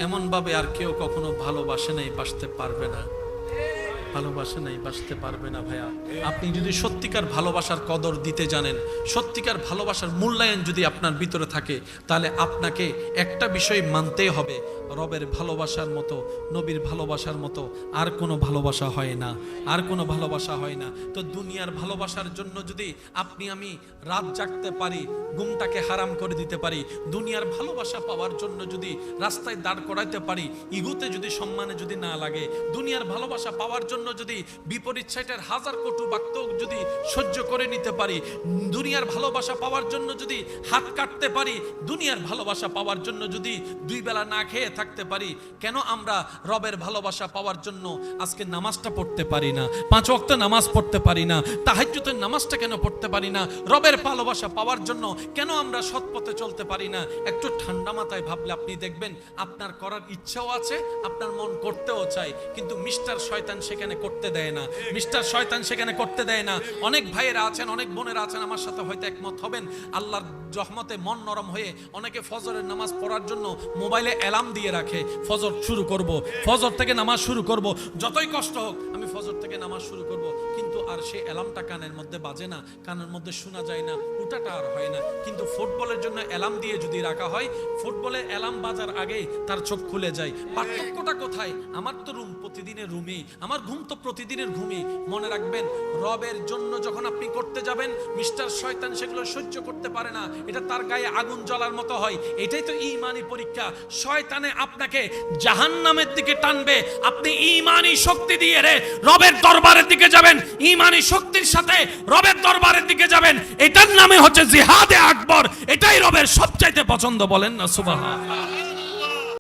এমনভাবে আর কেউ কখনো ভালোবাসে নাই, বাসতে পারবে না। ভালোবাসে নাই, বাসতে পারবে না ভাইয়া। আপনি যদি সত্যিকার ভালোবাসার কদর দিতে জানেন, সত্যিকার ভালোবাসার মূল্যায়ন যদি আপনার ভিতরে থাকে, তাহলে আপনাকে একটা বিষয় মানতেই হবে, রবের ভালোবাসার মতো, নবীর ভালোবাসার মতো আর কোনো ভালোবাসা হয় না, আর কোনো ভালোবাসা হয় না। তো দুনিয়ার ভালোবাসার জন্য যদি আপনি আমি রাত জাগতে পারি, ঘুমটাকে হারাম করে দিতে পারি, দুনিয়ার ভালোবাসা পাওয়ার জন্য যদি রাস্তায় দাঁড় করাইতে পারি, ইগুতে যদি সম্মানে যদি না লাগে, দুনিয়ার ভালোবাসা পাওয়ার জন্য যদি বিপরীত সাইটের হাজার কটু বাক্য যদি সহ্য করে নিতে পারি, দুনিয়ার ভালোবাসা পাওয়ার জন্য যদি হাত কাটতে পারি, দুনিয়ার ভালোবাসা পাওয়ার জন্য যদি দুই বেলা না খেয়ে থাকতে পারি, কেন আমরা রবের ভালোবাসা পাওয়ার জন্য আজকে নামাজটা পড়তে পারি না, 5 ওয়াক্ত নামাজ পড়তে পারি না, তাহাজ্জুদের নামাজটা কেন পড়তে পারি না? রবের ভালোবাসা পাওয়ার জন্য কেন আমরা সৎ পথে চলতে পারি না? একটু ঠান্ডা মাথায় ভাবলে আপনি দেখবেন আপনার করার ইচ্ছাও আছে, আপনার মন করতেও চায়, কিন্তু মিস্টার শয়তান সেখানে করতে দেয় না, মিস্টার শয়তান সেখানে করতে দেয় না। অনেক ভাইয়েরা আছেন, অনেক বোনেরা আছেন, আমার সাথে হয়তো একমত হবেন, আল্লাহর রহমতে মন নরম হয়ে অনেকে ফজরের নামাজ পড়ার জন্য মোবাইলে অ্যালার্ম দিয়ে রাখে, ফজর শুরু করব, ফজর থেকে নামাজ শুরু করব, যতই কষ্ট হোক আমি ফজর থেকে নামাজ শুরু করব, কিন্তু আর সেই অ্যালার্মটা কানের মধ্যে বাজে না, কানের মধ্যে শোনা যায় না, ওটাটা আর হয় না। কিন্তু ফুটবলের জন্য অ্যালার্ম দিয়ে যদি রাখা হয়, ফুটবলের অ্যালার্ম বাজার আগে তার চোখ খুলে যায়। পার্থক্যটা কোথায়? আমার তো রুম প্রতিদিনের রুমে, আমার ঘুম তো প্রতিদিনের ঘুমে। মনে রাখবেন, রবের জন্য যখন আপনি করতে যাবেন, মিস্টার শয়তান সেগুলো সহ্য করতে পারে না, এটা তার গায়ে আগুন জ্বলার মতো হয়। এটাই তো ঈমানি পরীক্ষা। শয়তানে আপনাকে জাহান্নামের দিকে টানবে, আপনি ঈমানি শক্তি দিয়ে রে রবের দরবারের দিকে যাবেন, ঈমানি শক্তির সাথে রবের দরবারের দিকে যাবেন। এটার নামে হচ্ছে জিহাদে আকবর, এটাই রবের সবচাইতে পছন্দ। বলেন না সুবহানাল্লাহ।